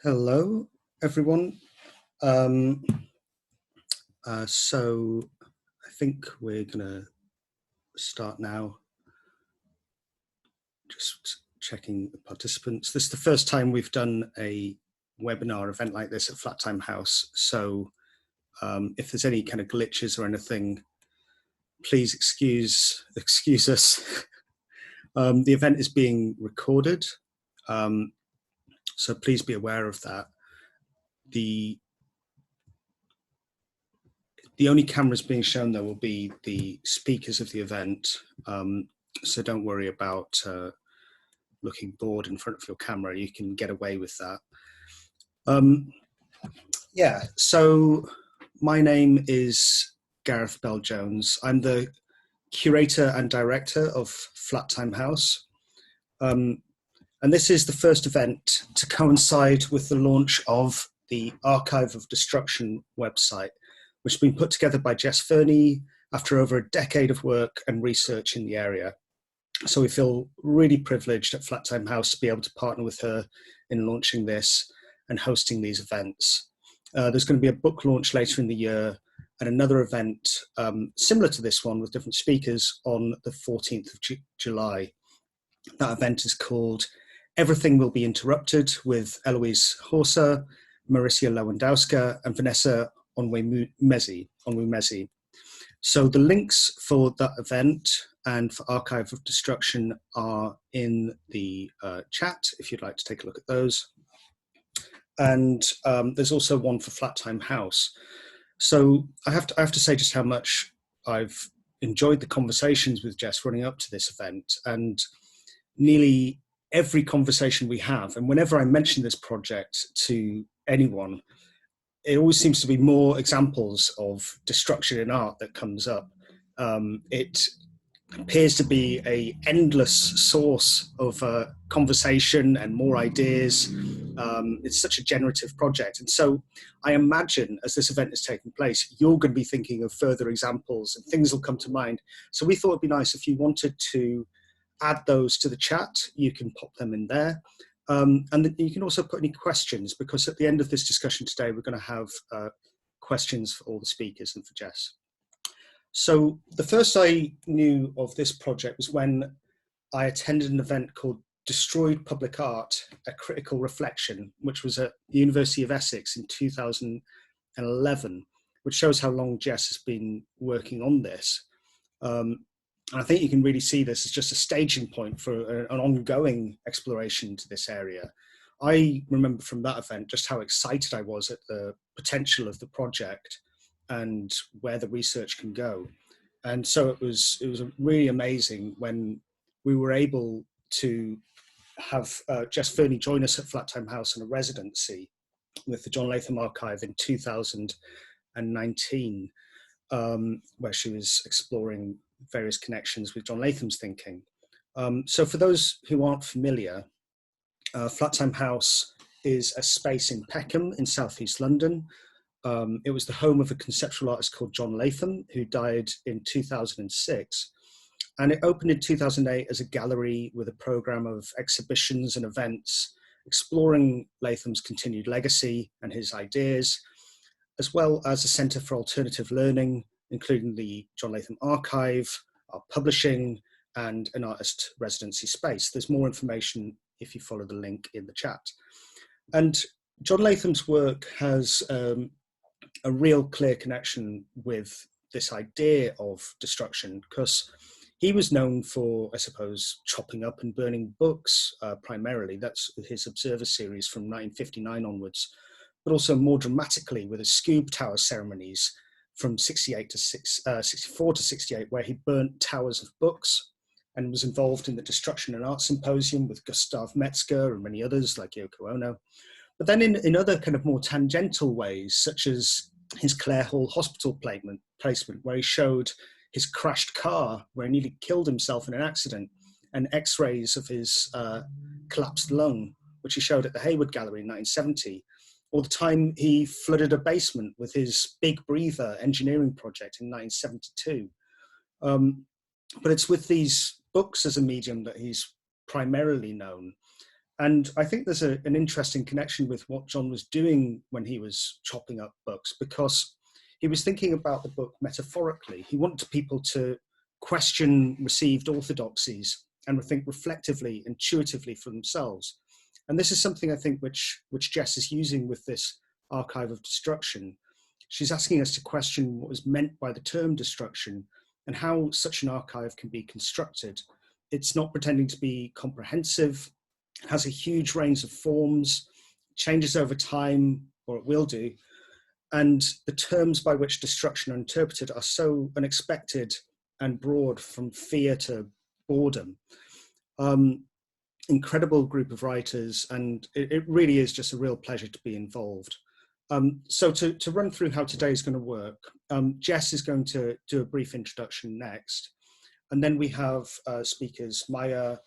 Hello, everyone. Um, so I think we're going to start now. Just checking the participants. This is the first time we've done a webinar event like this at Flat Time House. So if there's any kind of glitches or anything, please excuse us. The event is being recorded, so please be aware of that. The only cameras being shown there will be the speakers of the event, so don't worry about looking bored in front of your camera. You can get away with that. Yeah, so my name is Gareth Bell-Jones. I'm the curator and director of Flat Time House. And this is the first event to coincide with the launch of the Archive of Destruction website, which has been put together by Jes Fernie after over a decade of work and research in the area. So we feel really privileged at Flat Time House to be able to partner with her in launching this and hosting these events. There's going to be a book launch later in the year and another event similar to this one with different speakers on the 14th of July. That event is called Everything Will Be Interrupted with Eloise Horsa, Maricia Lewandowska and Vanessa Onwumezi. So the links for that event and for Archive of Destruction are in the chat if you'd like to take a look at those. And there's also one for Flat Time House. So I have to say just how much I've enjoyed the conversations with Jes running up to this event, and nearly every conversation we have, and whenever I mention this project to anyone, it always seems to be more examples of destruction in art that comes up. It appears to be an endless source of conversation and more ideas. It's such a generative project. And so I imagine as this event is taking place, you're going to be thinking of further examples and things will come to mind. So we thought it'd be nice if you wanted to add those to the chat, you can pop them in there. And you can also put any questions, because at the end of this discussion today, we're going to have questions for all the speakers and for Jes. So the first I knew of this project was when I attended an event called Destroyed Public Art, A Critical Reflection, which was at the University of Essex in 2011, which shows how long Jes has been working on this. And I think you can really see this as just a staging point for an ongoing exploration to this area. I remember from that event just how excited I was at the potential of the project and where the research can go. And so it was really amazing when we were able to have Jes Fernie join us at Flat Time House in a residency with the John Latham Archive in 2019, where she was exploring various connections with John Latham's thinking. So for those who aren't familiar, Flat Time House is a space in Peckham in southeast London. It was the home of a conceptual artist called John Latham, who died in 2006. And it opened in 2008 as a gallery with a program of exhibitions and events exploring Latham's continued legacy and his ideas, as well as a centre for alternative learning, including the John Latham Archive, art publishing, and an artist residency space. There's more information if you follow the link in the chat. And John Latham's work has a real clear connection with this idea of destruction, because he was known for, I suppose, chopping up and burning books primarily. That's his Observer series from 1959 onwards, but also more dramatically with his Scoob Tower ceremonies from 64 to 68, where he burnt towers of books and was involved in the Destruction and Art Symposium with Gustav Metzger and many others like Yoko Ono. But then in other kind of more tangential ways, such as his Clare Hall Hospital placement, where he showed his crashed car, where he nearly killed himself in an accident, and x-rays of his collapsed lung, which he showed at the Hayward Gallery in 1970, or the time he flooded a basement with his Big Breather engineering project in 1972. But it's with these books as a medium that he's primarily known. And I think there's an interesting connection with what John was doing when he was chopping up books, because he was thinking about the book metaphorically. He wanted people to question received orthodoxies and think reflectively, intuitively for themselves. And this is something I think which Jes is using with this archive of destruction. She's asking us to question what is meant by the term destruction and how such an archive can be constructed. It's not pretending to be comprehensive, has a huge range of forms, changes over time, or it will do, and the terms by which destruction are interpreted are so unexpected and broad, from fear to boredom. Incredible group of writers, and it really is just a real pleasure to be involved. So to run through how today is going to work, Jes is going to do a brief introduction next, and then we have speakers Maja,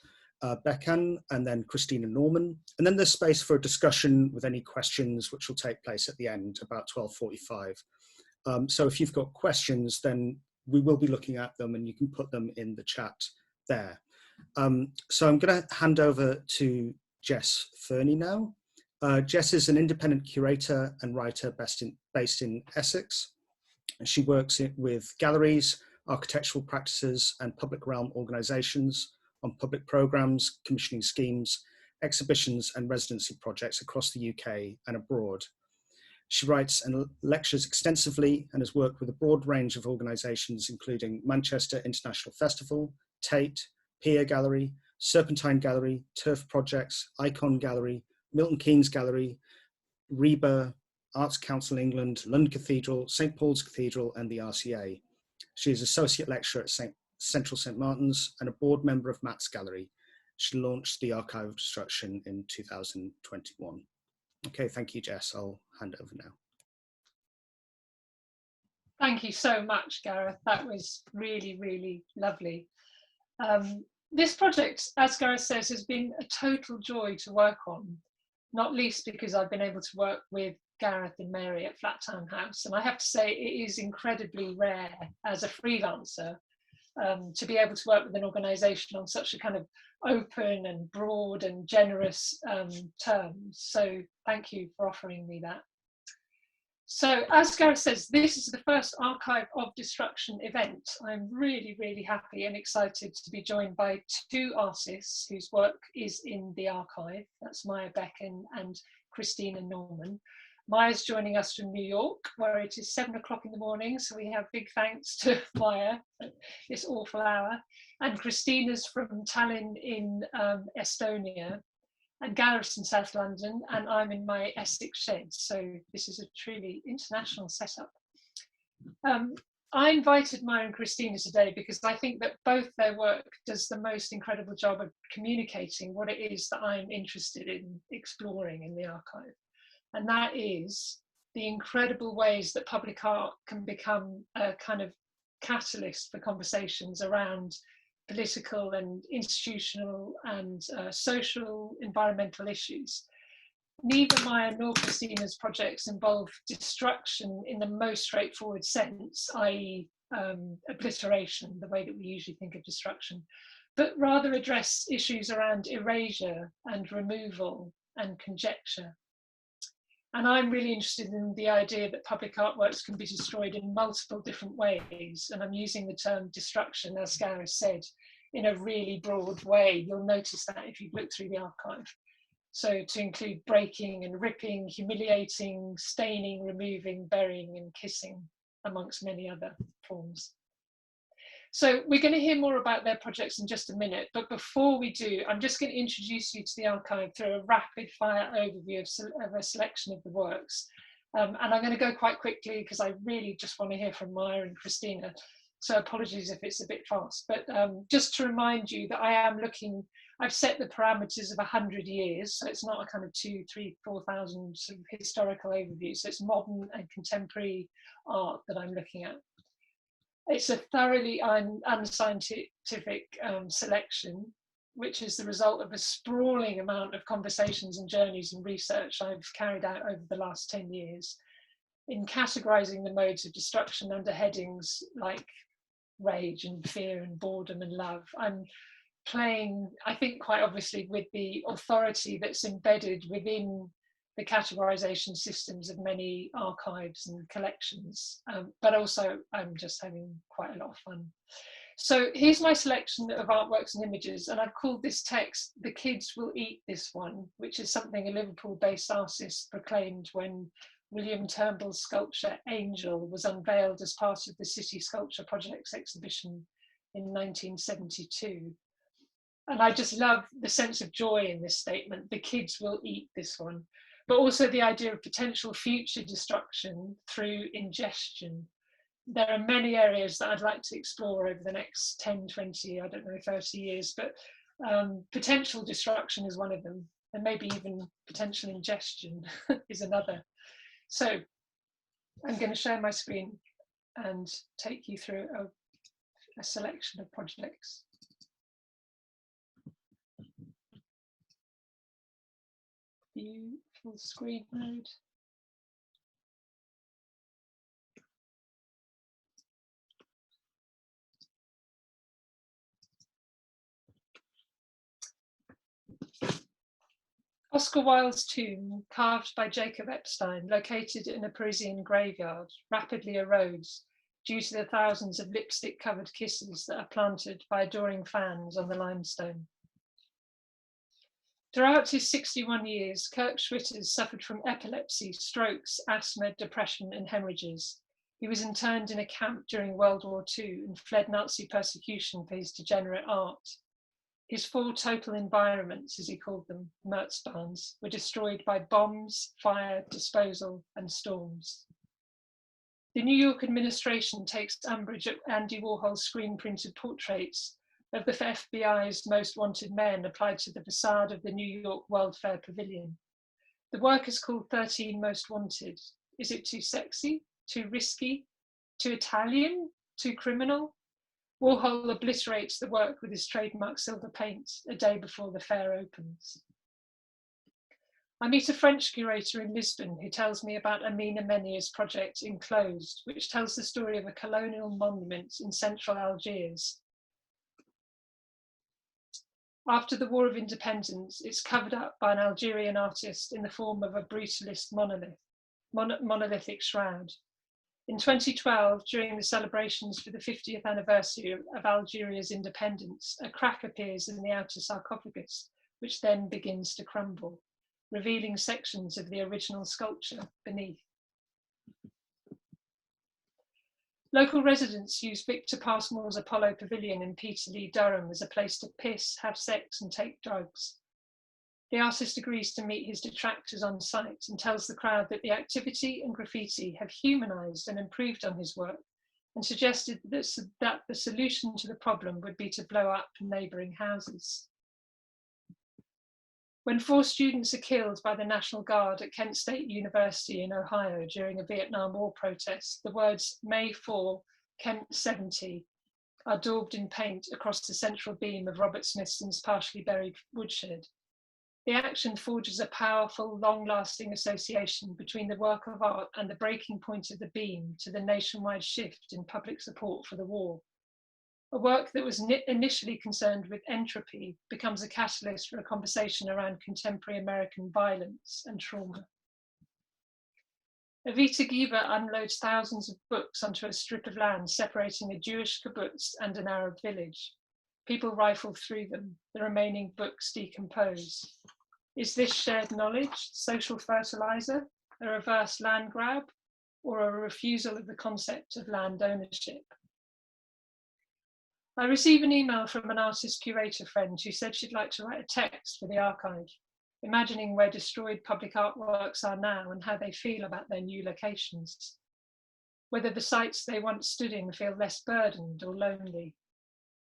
Bekan, and then Kristina Norman, and then there's space for a discussion with any questions, which will take place at the end about 12:45. So if you've got questions, then we will be looking at them, and you can put them in the chat there. So I'm going to hand over to Jes Fernie now. Jes is an independent curator and writer based in Essex. She works with galleries, architectural practices, and public realm organisations on public programmes, commissioning schemes, exhibitions and residency projects across the UK and abroad. She writes and lectures extensively and has worked with a broad range of organisations, including Manchester International Festival, Tate, Pier Gallery, Serpentine Gallery, Turf Projects, Icon Gallery, Milton Keynes Gallery, REBA, Arts Council England, London Cathedral, St Paul's Cathedral, and the RCA. She is Associate Lecturer at Central St Martin's and a board member of Matt's Gallery. She launched the Archive of Destruction in 2021. Okay, thank you, Jes. I'll hand over now. Thank you so much, Gareth. That was really, really lovely. This project, as Gareth says, has been a total joy to work on, not least because I've been able to work with Gareth and Mary at Flattown House. And I have to say, it is incredibly rare as a freelancer to be able to work with an organisation on such a kind of open and broad and generous terms. So thank you for offering me that. So as Gareth says, this is the first Archive of Destruction event. I'm really, really happy and excited to be joined by two artists whose work is in the archive. That's Maja Bekan and Kristina Norman. Maja's joining us from New York, where it is 7 o'clock in the morning, so we have big thanks to Maja at this awful hour. And Kristina's from Tallinn in Estonia, and Gareth's in South London, and I'm in my Essex shed, so this is a truly international setup. I invited Maja and Kristina today because I think that both their work does the most incredible job of communicating what it is that I'm interested in exploring in the archive. And that is the incredible ways that public art can become a kind of catalyst for conversations around political and institutional and social environmental issues. Neither Maja nor Kristina's projects involve destruction in the most straightforward sense, i.e. obliteration, the way that we usually think of destruction, but rather address issues around erasure and removal and conjecture. And I'm really interested in the idea that public artworks can be destroyed in multiple different ways. And I'm using the term destruction, as Gareth said, in a really broad way. You'll notice that if you've looked through the archive. So to include breaking and ripping, humiliating, staining, removing, burying and kissing, amongst many other forms. So we're going to hear more about their projects in just a minute, but before we do, I'm just going to introduce you to the archive through a rapid fire overview of a selection of the works. And I'm going to go quite quickly because I really just want to hear from Maja and Kristina. So apologies if it's a bit fast, but just to remind you that I've set the parameters of 100 years. So it's not a kind of 2,000, 3,000, 4,000 sort of historical overview. So it's modern and contemporary art that I'm looking at. It's a thoroughly unscientific selection, which is the result of a sprawling amount of conversations and journeys and research I've carried out over the last 10 years in categorizing the modes of destruction under headings like rage and fear and boredom and love. I'm playing, I think quite obviously, with the authority that's embedded within the categorization systems of many archives and collections, but also I'm just having quite a lot of fun. So here's my selection of artworks and images, and I've called this text "The Kids Will Eat This One," which is something a Liverpool-based artist proclaimed when William Turnbull's sculpture Angel was unveiled as part of the City Sculpture Project's exhibition in 1972. And I just love the sense of joy in this statement: the kids will eat this one, but also the idea of potential future destruction through ingestion. There are many areas that I'd like to explore over the next 10, 20, I don't know, 30 years, but potential destruction is one of them, and maybe even potential ingestion is another. So I'm going to share my screen and take you through a selection of projects. View full screen mode. Oscar Wilde's tomb, carved by Jacob Epstein, located in a Parisian graveyard, rapidly erodes due to the thousands of lipstick-covered kisses that are planted by adoring fans on the limestone. Throughout his 61 years, Kirk Schwitters suffered from epilepsy, strokes, asthma, depression, and hemorrhages. He was interned in a camp during World War II and fled Nazi persecution for his degenerate art. His 4 total environments, as he called them, Merzbahns, were destroyed by bombs, fire, disposal, and storms. The New York administration takes umbrage at Andy Warhol's screen-printed portraits of the FBI's most wanted men applied to the facade of the New York World Fair Pavilion. The work is called 13 Most Wanted. Is it too sexy, too risky, too Italian, too criminal? Warhol obliterates the work with his trademark silver paint a day before the fair opens. I meet a French curator in Lisbon who tells me about Amina Menia's project Enclosed, which tells the story of a colonial monument in central Algiers. After the War of Independence, it's covered up by an Algerian artist in the form of a brutalist monolithic shroud. In 2012, during the celebrations for the 50th anniversary of Algeria's independence, a crack appears in the outer sarcophagus, which then begins to crumble, revealing sections of the original sculpture beneath. Local residents use Victor Passmore's Apollo Pavilion in Peterlee, Durham as a place to piss, have sex, and take drugs. The artist agrees to meet his detractors on site and tells the crowd that the activity and graffiti have humanized and improved on his work, and suggested that the solution to the problem would be to blow up neighboring houses. When 4 students are killed by the National Guard at Kent State University in Ohio during a Vietnam War protest, the words May 4, Kent 70 are daubed in paint across the central beam of Robert Smithson's partially buried woodshed. The action forges a powerful, long-lasting association between the work of art and the breaking point of the beam to the nationwide shift in public support for the war. A work that was initially concerned with entropy becomes a catalyst for a conversation around contemporary American violence and trauma. Evita Giva unloads thousands of books onto a strip of land separating a Jewish kibbutz and an Arab village. People rifle through them. The remaining books decompose. Is this shared knowledge, social fertilizer, a reverse land grab, or a refusal of the concept of land ownership? I receive an email from an artist curator friend who said she'd like to write a text for the archive, imagining where destroyed public artworks are now and how they feel about their new locations, whether the sites they once stood in feel less burdened or lonely.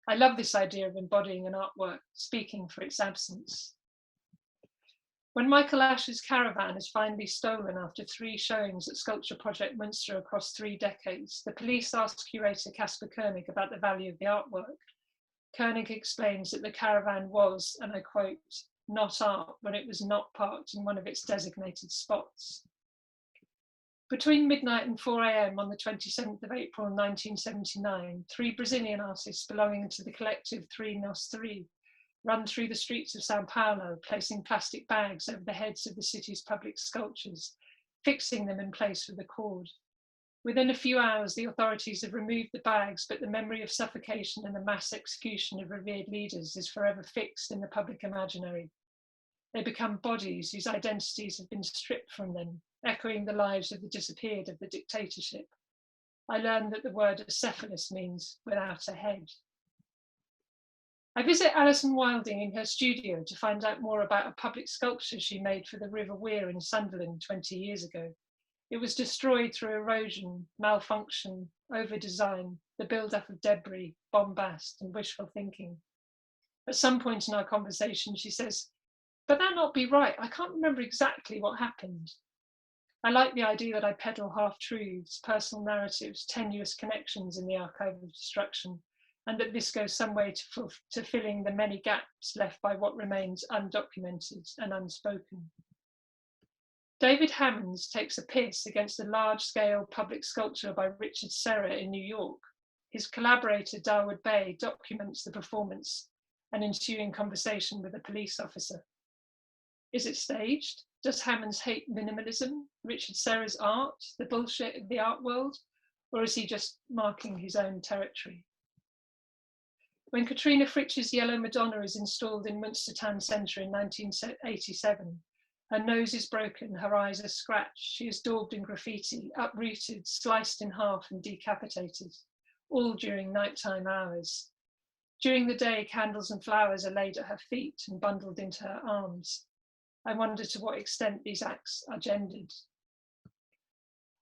I love this idea of embodying an artwork, speaking for its absence. When Michael Ash's caravan is finally stolen after 3 showings at Sculpture Project Münster across 3 decades, the police ask curator Casper Koenig about the value of the artwork. Koenig explains that the caravan was, and I quote, not art when it was not parked in one of its designated spots. Between midnight and 4 a.m. on the 27th of April 1979, 3 Brazilian artists belonging to the collective 3 Nós 3 run through the streets of Sao Paulo, placing plastic bags over the heads of the city's public sculptures, fixing them in place with a cord. Within a few hours, the authorities have removed the bags, but the memory of suffocation and the mass execution of revered leaders is forever fixed in the public imaginary. They become bodies whose identities have been stripped from them, echoing the lives of the disappeared of the dictatorship. I learned that the word acephalous means without a head. I visit Alison Wilding in her studio to find out more about a public sculpture she made for the River Wear in Sunderland 20 years ago. It was destroyed through erosion, malfunction, over-design, the build-up of debris, bombast, and wishful thinking. At some point in our conversation, she says, "But that not be right, I can't remember exactly what happened." I like the idea that I peddle half-truths, personal narratives, tenuous connections in the archive of destruction, and that this goes some way to filling the many gaps left by what remains undocumented and unspoken. David Hammonds takes a piss against a large-scale public sculpture by Richard Serra in New York. His collaborator, Darwood Bay, documents the performance and ensuing conversation with a police officer. Is it staged? Does Hammonds hate minimalism, Richard Serra's art, the bullshit of the art world, or is he just marking his own territory? When Katrina Fritsch's Yellow Madonna is installed in Munster Town Centre in 1987, her nose is broken, her eyes are scratched, she is daubed in graffiti, uprooted, sliced in half and decapitated, all during nighttime hours. During the day, candles and flowers are laid at her feet and bundled into her arms. I wonder to what extent these acts are gendered.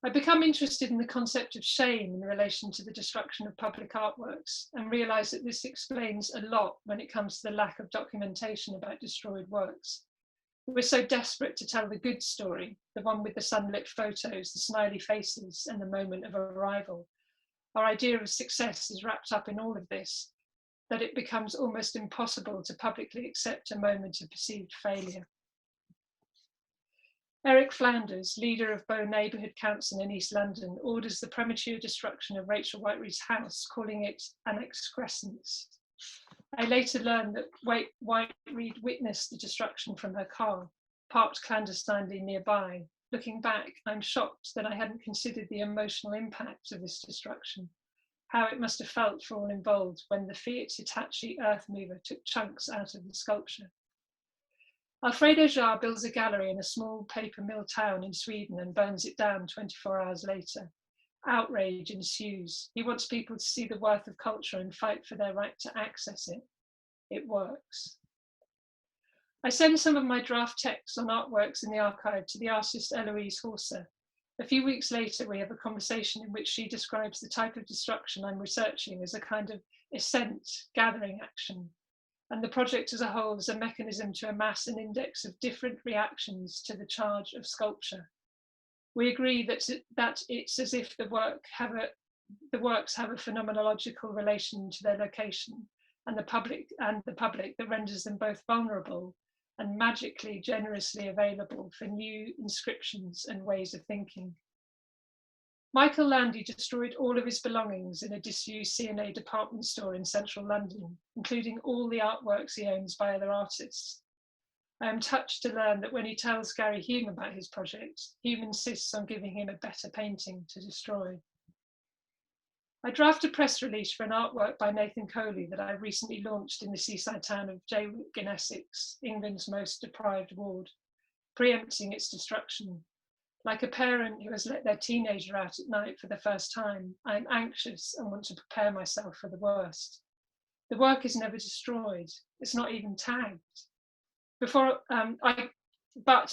I become interested in the concept of shame in relation to the destruction of public artworks and realise that this explains a lot when it comes to the lack of documentation about destroyed works. We're so desperate to tell the good story, the one with the sunlit photos, the smiley faces, and the moment of arrival. Our idea of success is wrapped up in all of this, that it becomes almost impossible to publicly accept a moment of perceived failure. Eric Flanders, leader of Bow Neighbourhood Council in East London, orders the premature destruction of Rachel Whiteread's house, calling it an excrescence. I later learned that Whiteread witnessed the destruction from her car, parked clandestinely nearby. Looking back, I'm shocked that I hadn't considered the emotional impact of this destruction, how it must have felt for all involved when the Fiat Hitachi earth mover took chunks out of the sculpture. Alfredo Jar builds a gallery in a small paper mill town in Sweden and burns it down 24 hours later. Outrage ensues. He wants people to see the worth of culture and fight for their right to access it. It works. I send some of my draft texts on artworks in the archive to the artist Eloise Horser. A few weeks later, we have a conversation in which she describes the type of destruction I'm researching as a kind of ascent, gathering action, and the project as a whole as a mechanism to amass an index of different reactions to the charge of sculpture. We agree that it's as if the works have a phenomenological relation to their location and the public that renders them both vulnerable and magically generously available for new inscriptions and ways of thinking. Michael Landy destroyed all of his belongings in a disused C&A department store in central London, including all the artworks he owns by other artists. I am touched to learn that when he tells Gary Hume about his project, Hume insists on giving him a better painting to destroy. I draft a press release for an artwork by Nathan Coley that I recently launched in the seaside town of Jaywick in Essex, England's most deprived ward, preempting its destruction. Like a parent who has let their teenager out at night for the first time, I am anxious and want to prepare myself for the worst. The work is never destroyed. It's not even tagged. But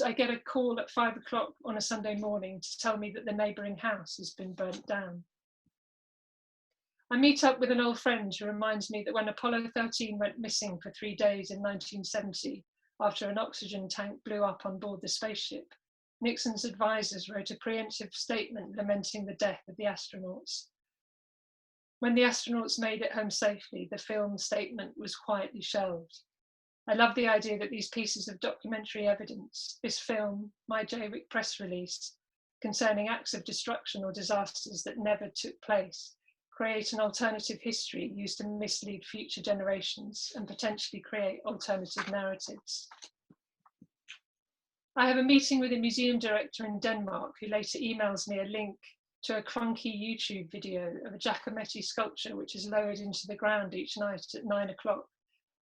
I get a call at 5 o'clock on a Sunday morning to tell me that the neighbouring house has been burnt down. I meet up with an old friend who reminds me that when Apollo 13 went missing for 3 days in 1970, after an oxygen tank blew up on board the spaceship, Nixon's advisors wrote a preemptive statement lamenting the death of the astronauts. When the astronauts made it home safely, the film statement was quietly shelved. I love the idea that these pieces of documentary evidence, this film, my Jaywick press release, concerning acts of destruction or disasters that never took place, create an alternative history used to mislead future generations and potentially create alternative narratives. I have a meeting with a museum director in Denmark who later emails me a link to a clunky YouTube video of a Giacometti sculpture which is lowered into the ground each night at 9 o'clock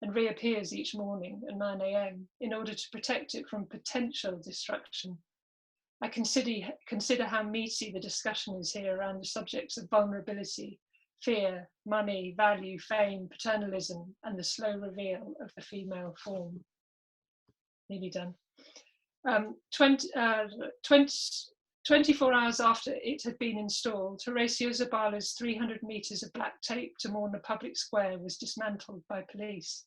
and reappears each morning at 9 a.m. in order to protect it from potential destruction. I consider how meaty the discussion is here around the subjects of vulnerability, fear, money, value, fame, paternalism, and the slow reveal of the female form. Nearly done. 24 hours after it had been installed, Horacio Zabala's 300 meters of black tape to mourn the public square was dismantled by police.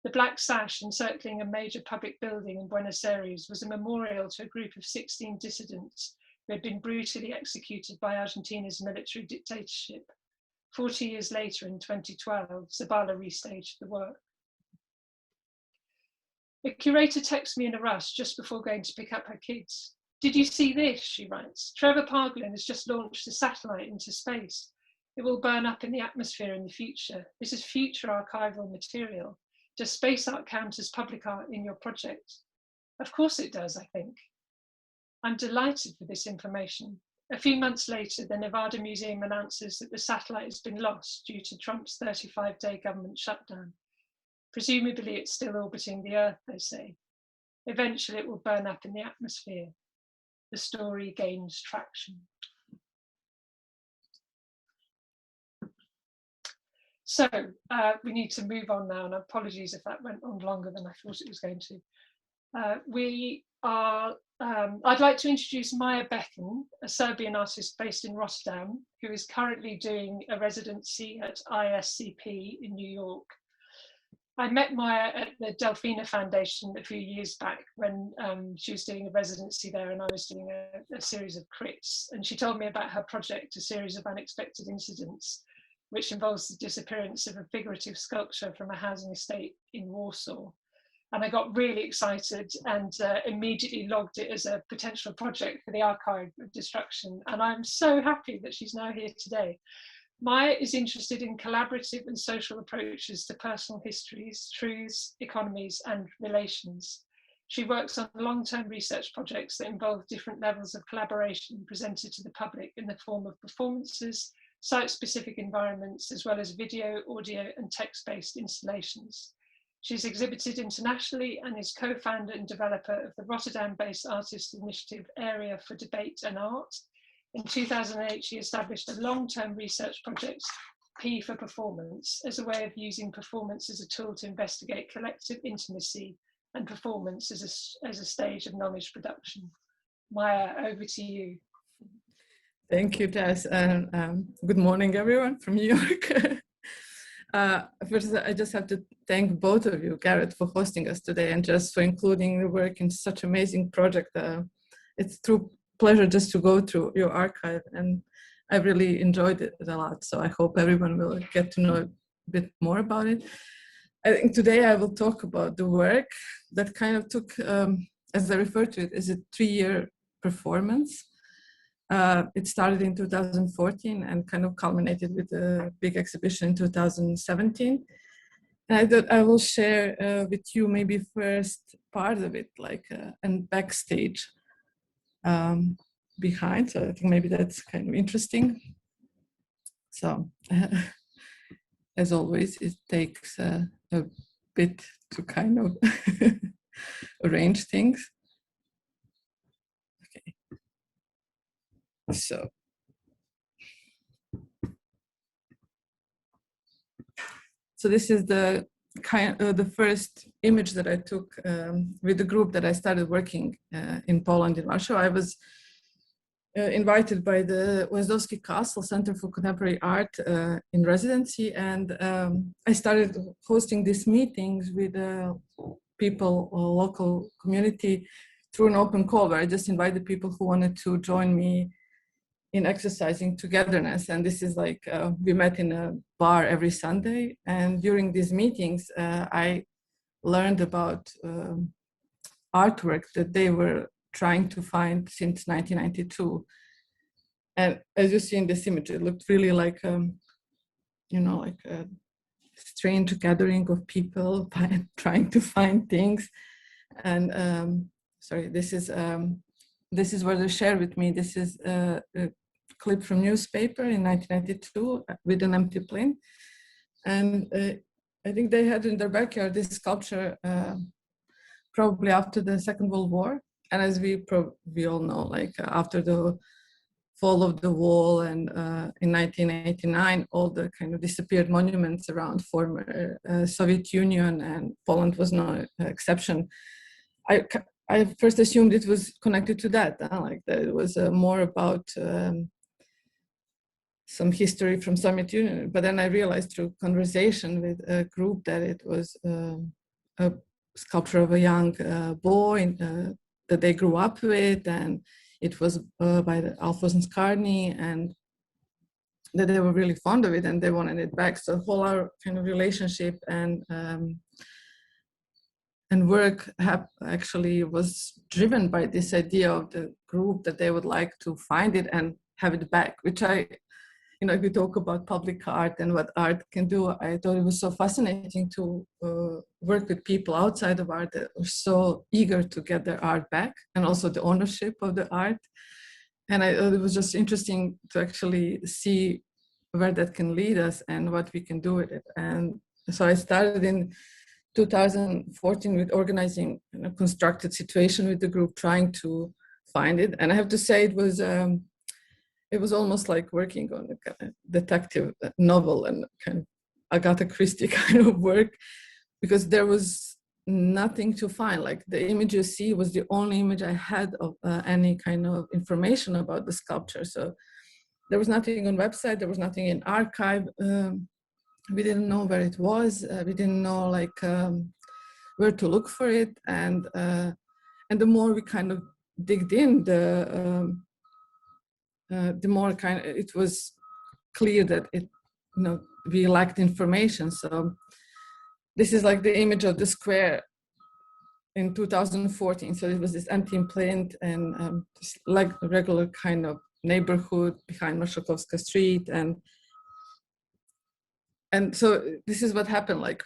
The black sash encircling a major public building in Buenos Aires was a memorial to a group of 16 dissidents who had been brutally executed by Argentina's military dictatorship. 40 years later, in 2012, Zabala restaged the work. A curator texts me in a rush just before going to pick up her kids. "Did you see this?" she writes. "Trevor Parglin has just launched a satellite into space. It will burn up in the atmosphere in the future. This is future archival material. Does space art count as public art in your project?" Of course it does, I think. I'm delighted for this information. A few months later, the Nevada Museum announces that the satellite has been lost due to Trump's 35-day government shutdown. Presumably it's still orbiting the Earth, they say. Eventually it will burn up in the atmosphere. The story gains traction. So we need to move on now, and apologies if that went on longer than I thought it was going to. I'd like to introduce Maja Bekan, a Serbian artist based in Rotterdam, who is currently doing a residency at ISCP in New York. I met Maja at the Delfina Foundation a few years back when she was doing a residency there and I was doing a series of crits. And she told me about her project, A Series of Unexpected Incidents, which involves the disappearance of a figurative sculpture from a housing estate in Warsaw. And I got really excited and immediately logged it as a potential project for the Archive of Destruction. And I'm so happy that she's now here today. Maja is interested in collaborative and social approaches to personal histories, truths, economies, and relations. She works on long-term research projects that involve different levels of collaboration presented to the public in the form of performances, site-specific environments, as well as video, audio, and text-based installations. She's exhibited internationally and is co-founder and developer of the Rotterdam-based artist initiative Area for Debate and Art. In 2008, she established a long-term research project, P for Performance, as a way of using performance as a tool to investigate collective intimacy and performance as a stage of knowledge production. Maja, over to you. Thank you, Jes, and good morning, everyone from New York. First, I just have to thank both of you, Gareth, for hosting us today and just for including the work in such an amazing project. It's a true pleasure just to go through your archive, and I really enjoyed it a lot. So I hope everyone will get to know a bit more about it. I think today I will talk about the work that kind of took, as I refer to it, as a 3-year performance. It started in 2014 and kind of culminated with a big exhibition in 2017. And I thought I will share with you maybe first part of it, like and backstage behind. So I think maybe that's kind of interesting. So as always, it takes a bit to kind of arrange things. Okay. So this is the the first image that I took with the group that I started working in Poland, in Warsaw. I was invited by the Łęzdowski Castle Center for Contemporary Art in residency, and I started hosting these meetings with people, local community, through an open call where I just invited people who wanted to join me in exercising togetherness. And this is like, we met in a bar every Sunday. And during these meetings, I learned about artwork that they were trying to find since 1992. And as you see in this image, it looked really like like a strange gathering of people trying to find things. And sorry, this is what they share with me. This is a clip from newspaper in 1992 with an empty plane. And I think they had in their backyard this sculpture probably after the Second World War. And as we all know, like after the fall of the wall and in 1989, all the kind of disappeared monuments around former Soviet Union, and Poland was no exception. I first assumed it was connected to that, like that it was more about some history from Soviet Union. But then I realized through conversation with a group that it was a sculpture of a young boy that they grew up with, and it was by Alphonse Carney, and that they were really fond of it and they wanted it back. So the whole our kind of relationship and work actually was driven by this idea of the group that they would like to find it and have it back, which if we talk about public art and what art can do, I thought it was so fascinating to work with people outside of art that were so eager to get their art back, and also the ownership of the art. And I thought it was just interesting to actually see where that can lead us and what we can do with it. And so I started in 2014 with organizing a constructed situation with the group, trying to find it. And I have to say it was almost like working on a kind of detective novel and kind of Agatha Christie kind of work, because there was nothing to find. Like the image you see was the only image I had of any kind of information about the sculpture. So there was nothing on website, there was nothing in archive. We didn't know where it was. We didn't know where to look for it. And the more we kind of digged in, the more it was clear that we lacked information. So this is like the image of the square in 2014. So it was this empty plane and like a regular kind of neighborhood behind Marshakovska Street. And so this is what happened. Like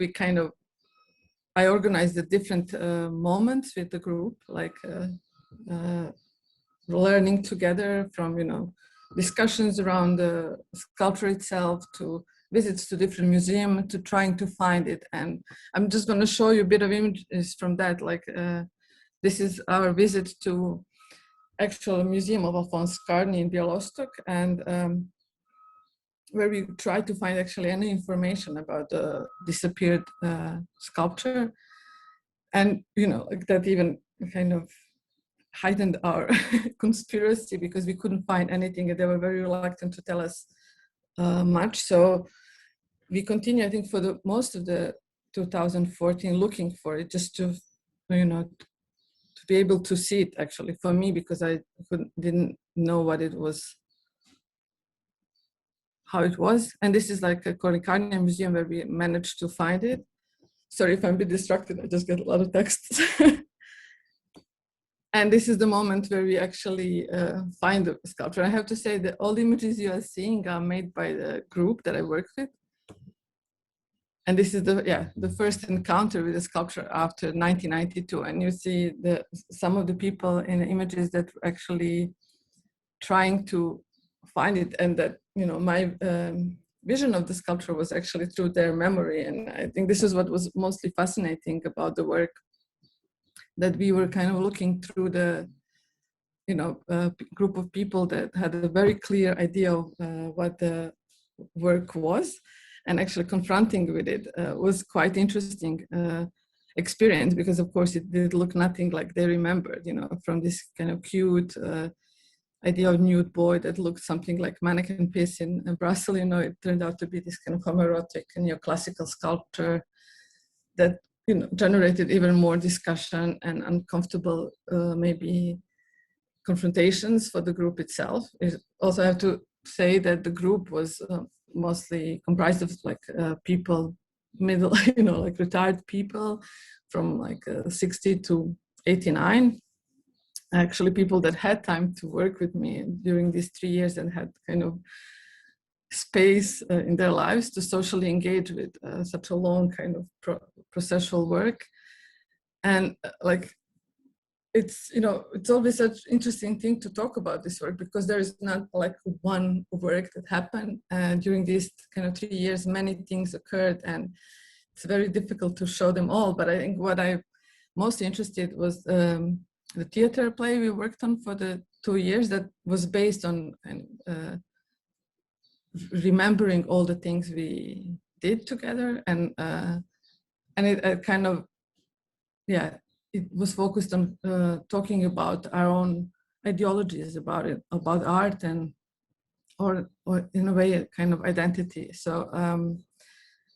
I organized the different moments with the group, like learning together from, discussions around the sculpture itself, to visits to different museums, to trying to find it. And I'm just going to show you a bit of images from that. Like this is our visit to actual museum of Alphonse Carney in Białystok, and where we tried to find actually any information about the disappeared sculpture. And, that even kind of heightened our conspiracy, because we couldn't find anything and they were very reluctant to tell us much. So we continued, I think, for the most of the 2014 looking for it, just to, to be able to see it actually for me, because I didn't know what it was, how it was. And this is like a Carney museum where we managed to find it. Sorry if I'm a bit distracted, I just get a lot of texts. And this is the moment where we actually find the sculpture. I have to say that all the images you are seeing are made by the group that I work with. And this is the first encounter with the sculpture after 1992. And you see some of the people in the images that were actually trying to find it, and that, my vision of the sculpture was actually through their memory. And I think this is what was mostly fascinating about the work, that we were kind of looking through the, group of people that had a very clear idea of what the work was, and actually confronting with it was quite interesting experience, because of course it did look nothing like they remembered, from this kind of cute idea of nude boy that looked something like mannequin piece in Brussels. It turned out to be this kind of homoerotic neoclassical sculpture that generated even more discussion and uncomfortable maybe confrontations for the group itself. Also, I have to say that the group was mostly comprised of people, middle, like retired people from 60 to 89. Actually, people that had time to work with me during these 3 years and had kind of space in their lives to socially engage with such a long kind of processual work. And like, it's, you know, it's always such interesting thing to talk about this work, because there is not like one work that happened during these kind of 3 years. Many things occurred, and it's very difficult to show them all. But I think what I most interested was the theater play we worked on for the 2 years, that was based on remembering all the things we did together, and it kind of, yeah, it was focused on talking about our own ideologies about it, about art, and or in a way a kind of identity. So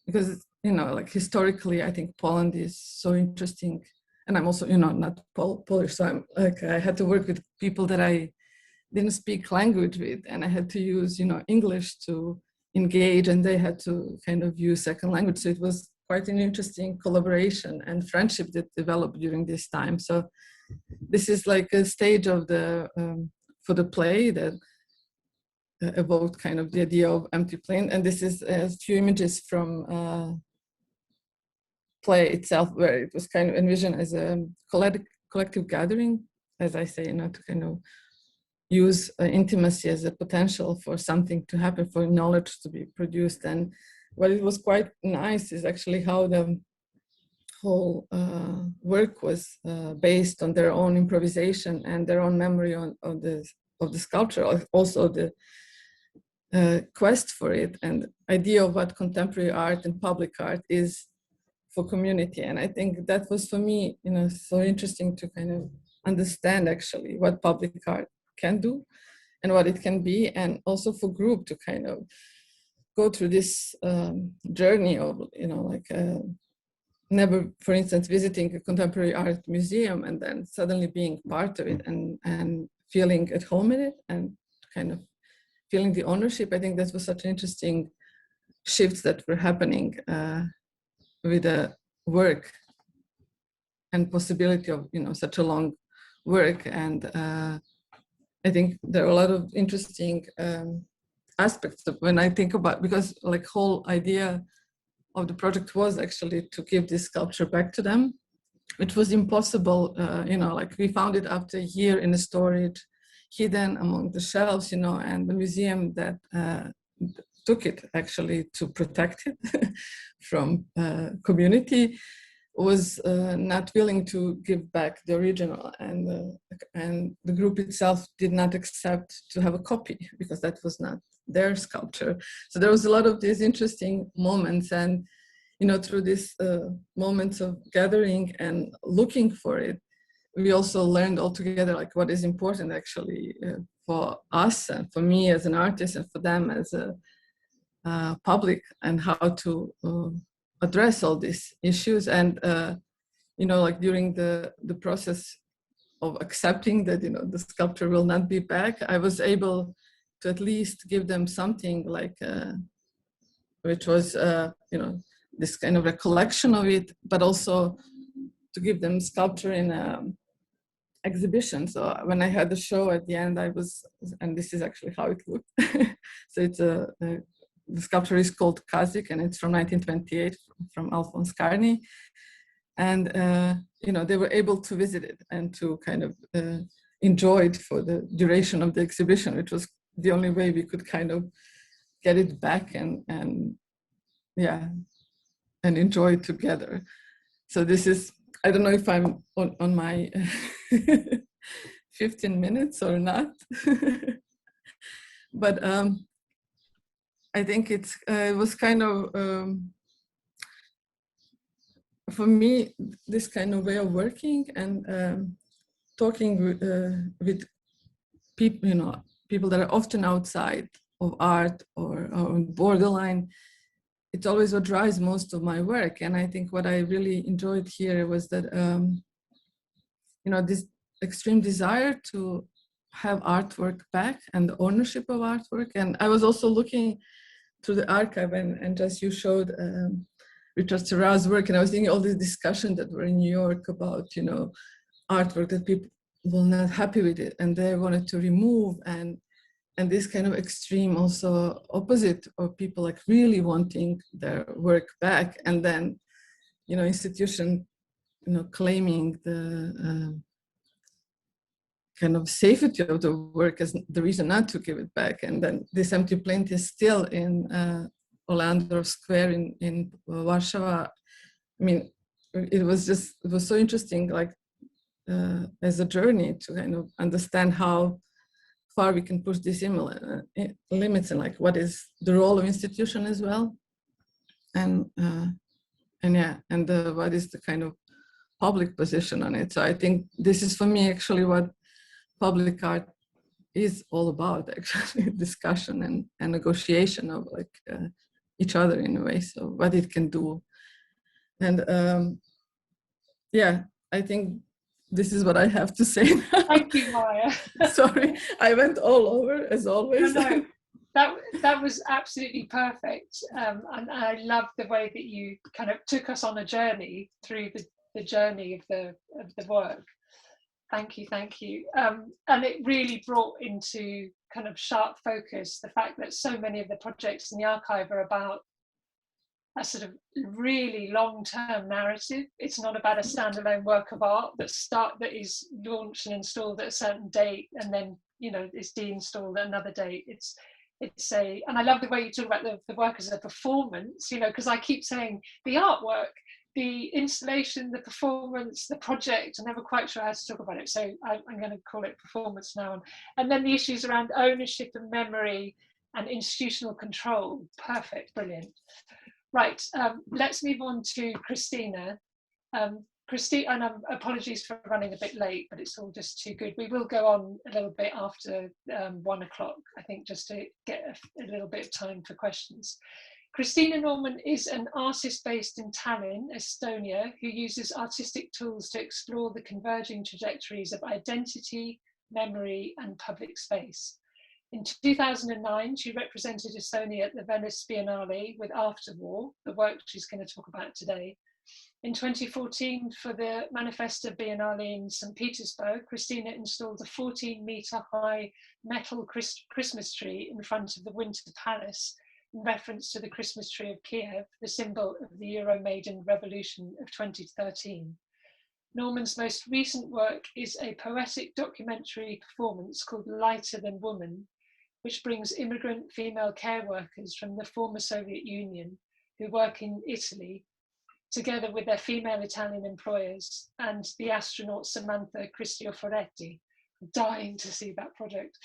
because, you know, like historically, I think Poland is so interesting, and I'm also, you know, not Polish, so I'm like, I had to work with people that I didn't speak language with, and I had to use, you know, English to engage, and they had to kind of use second language. So it was quite an interesting collaboration and friendship that developed during this time. So this is like a stage of the for the play that evoked kind of the idea of empty plane, and this is a few images from play itself, where it was kind of envisioned as a collective gathering, as I say, you know, to kind of use intimacy as a potential for something to happen, for knowledge to be produced. And what it was quite nice is actually how the whole work was based on their own improvisation and their own memory of the sculpture, also the quest for it and idea of what contemporary art and public art is for community. And I think that was, for me, you know, so interesting to kind of understand actually what public art can do and what it can be, and also for group to kind of go through this journey of, you know, like never, for instance, visiting a contemporary art museum and then suddenly being part of it and feeling at home in it and kind of feeling the ownership. I think that was such an interesting shifts that were happening with the work and possibility of, you know, such a long work. And I think there are a lot of interesting aspects of when I think about, because like whole idea of the project was actually to give this sculpture back to them, which was impossible. You know, like we found it after a year in the storage, hidden among the shelves, you know, and the museum that took it actually to protect it from community was not willing to give back the original, and the group itself did not accept to have a copy because that was not their sculpture. So there was a lot of these interesting moments, and you know, through these moments of gathering and looking for it, we also learned all together like what is important actually for us and for me as an artist and for them as a public, and how to address all these issues. And you know, like during the process of accepting that, you know, the sculpture will not be back, I was able to at least give them something like which was you know, this kind of recollection of it, but also to give them sculpture in exhibition. So when I had the show at the end, I was, and this is actually how it looked. So it's the sculpture is called Kazik, and it's from 1928 from Alphonse Carney. And you know, they were able to visit it and to kind of enjoy it for the duration of the exhibition, which was the only way we could kind of get it back and yeah, and enjoy it together. So this is, I don't know if I'm on my 15 minutes or not, but I think it was kind of, for me, this kind of way of working and talking with people, you know, people that are often outside of art or on borderline, it's always what drives most of my work. And I think what I really enjoyed here was that, you know, this extreme desire to have artwork back and the ownership of artwork. And I was also looking through the archive, and just you showed Richard Serra's work, and I was thinking all these discussions that were in New York about, you know, artwork that people were not happy with it and they wanted to remove. And this kind of extreme also opposite of people like really wanting their work back, and then, you know, institution, you know, claiming the kind of safety of the work as the reason not to give it back. And then this empty plant is still in Olandorf Square in Warsaw. I mean, it was so interesting, like as a journey to kind of understand how far we can push these limits, and like what is the role of institution as well, and what is the kind of public position on it. So I think this is for me actually what public art is all about, actually, discussion and negotiation of like each other in a way, so what it can do. And yeah, I think this is what I have to say now. Thank you, Maja. Sorry, I went all over as always. No, that was absolutely perfect, and I love the way that you kind of took us on a journey through the journey of the work. Thank you. And it really brought into kind of sharp focus the fact that so many of the projects in the archive are about a sort of really long-term narrative. It's not about a standalone work of art that is launched and installed at a certain date and then, you know, is deinstalled at another date. And I love the way you talk about the work as a performance, you know, because I keep saying the artwork, the installation, the performance, the project. I'm never quite sure how to talk about it, so I'm going to call it performance now. And then the issues around ownership and memory and institutional control. Perfect, brilliant. Right, let's move on to Kristina. Kristina, and apologies for running a bit late, but it's all just too good. We will go on a little bit after 1 o'clock, I think, just to get a little bit of time for questions. Kristina Norman is an artist based in Tallinn, Estonia, who uses artistic tools to explore the converging trajectories of identity, memory, and public space. In 2009, she represented Estonia at the Venice Biennale with After War, the work she's going to talk about today. In 2014, for the Manifesta Biennale in St. Petersburg, Kristina installed a 14-meter high metal Christmas tree in front of the Winter Palace, in reference to the Christmas tree of Kiev, the symbol of the Euromaidan Revolution of 2013. Norman's most recent work is a poetic documentary performance called Lighter Than Woman, which brings immigrant female care workers from the former Soviet Union who work in Italy, together with their female Italian employers and the astronaut Samantha Cristoforetti. I'm dying to see that project.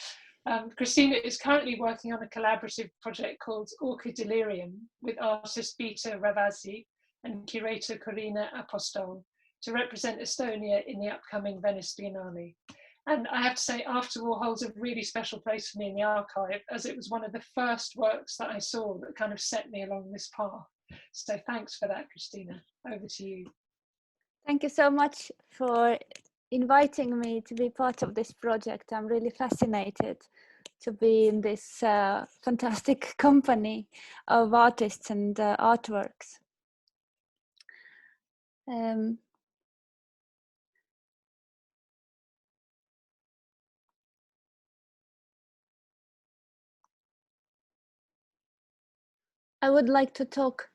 Kristina is currently working on a collaborative project called Orca Delirium with artist Bita Ravasi and curator Corina Apostol to represent Estonia in the upcoming Venice Biennale. And I have to say, After War holds a really special place for me in the archive, as it was one of the first works that I saw that kind of set me along this path. So thanks for that, Kristina. Over to you. Thank you so much for inviting me to be part of this project. I'm really fascinated to be in this fantastic company of artists and artworks. I would like to talk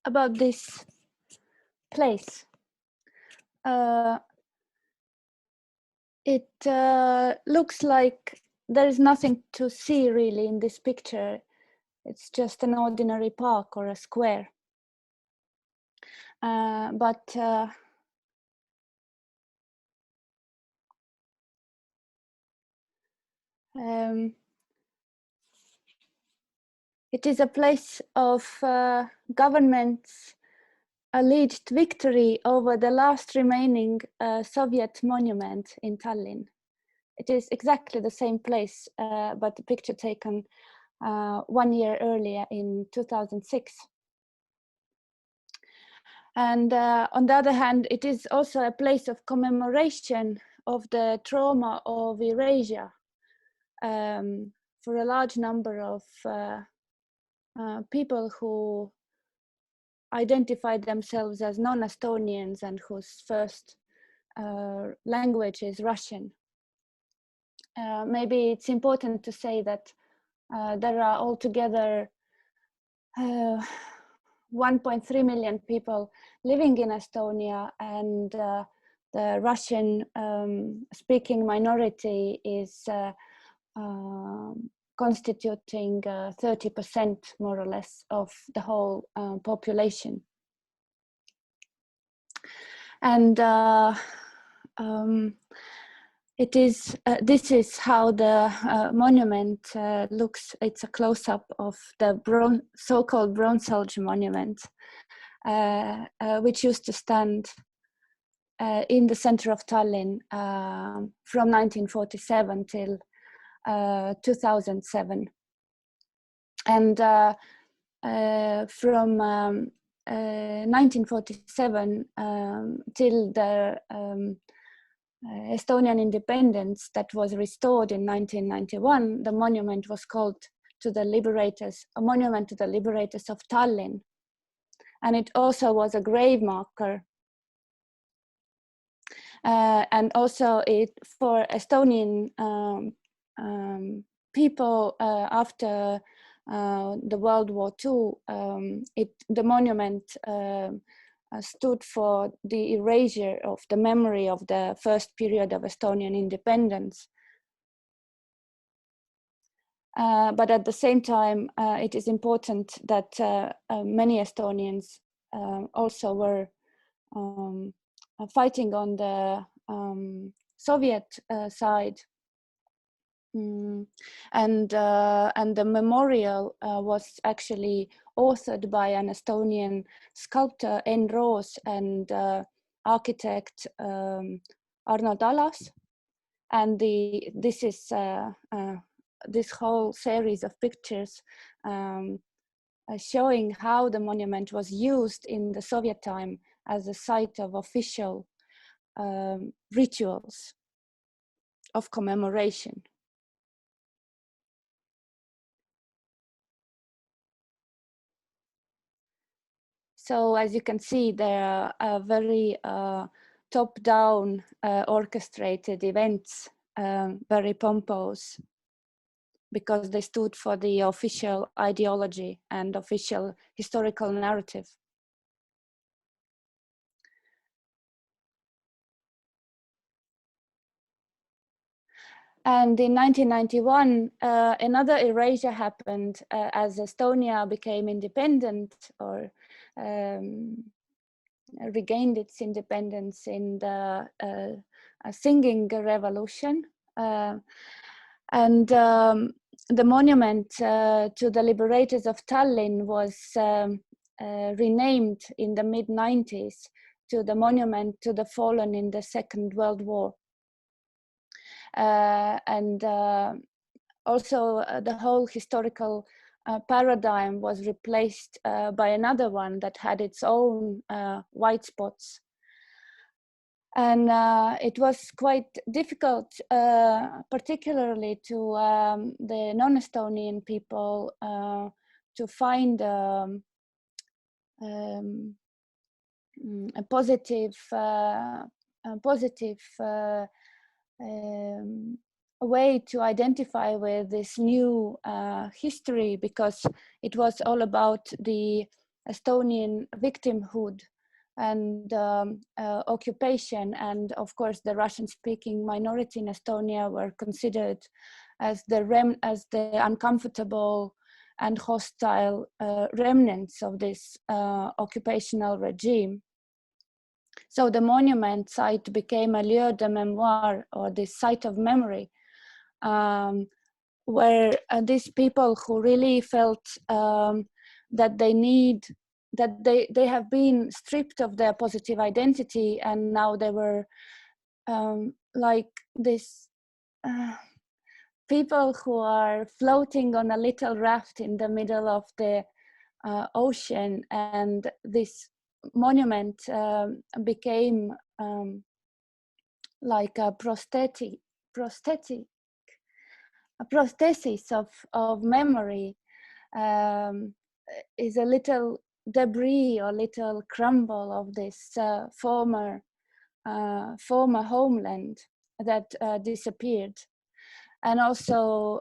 about this place. It looks like there is nothing to see really in this picture. It's just an ordinary park or a square. But it is a place of government's alleged victory over the last remaining Soviet monument in Tallinn. It is exactly the same place, but the picture taken 1 year earlier in 2006. And on the other hand, it is also a place of commemoration of the trauma of erasure for a large number of people who identified themselves as non-Estonians and whose first language is Russian. maybe it's important to say that there are altogether 1.3 million people living in Estonia, and the Russian speaking minority is constituting 30% more or less of the whole population. And it is this is how the monument looks. It's a close-up of the so-called Bronze Age monument, which used to stand in the center of Tallinn from 1947 till 2007, and from 1947 till the Estonian independence that was restored in 1991, the monument was called to the liberators, a monument to the liberators of Tallinn. And it also was a grave marker. And also for Estonian people after the World War II, the monument stood for the erasure of the memory of the first period of Estonian independence. But at the same time, it is important that many Estonians also were fighting on the Soviet side. And the memorial was actually authored by an Estonian sculptor Enn Roos and architect Arno Talas, and this whole series of pictures showing how the monument was used in the Soviet time as a site of official rituals of commemoration. So as you can see, there are very top-down orchestrated events, very pompous, because they stood for the official ideology and official historical narrative. And in 1991, another erasure happened as Estonia became independent, or regained its independence in the singing revolution. And the monument to the liberators of Tallinn was renamed in the mid-90s to the monument to the fallen in the Second World War. And also the whole historical paradigm was replaced by another one that had its own white spots. And it was quite difficult, particularly to the non-Estonian people, to find a positive way to identify with this new history, because it was all about the Estonian victimhood and occupation, and of course the Russian-speaking minority in Estonia were considered as the uncomfortable and hostile remnants of this occupational regime. So the monument site became a lieu de mémoire, or this site of memory, where these people who really felt that they have been stripped of their positive identity, and now they were like this people who are floating on a little raft in the middle of the ocean, and this monument became like a prosthesis of memory. Is a little debris or little crumble of this former homeland that disappeared. And also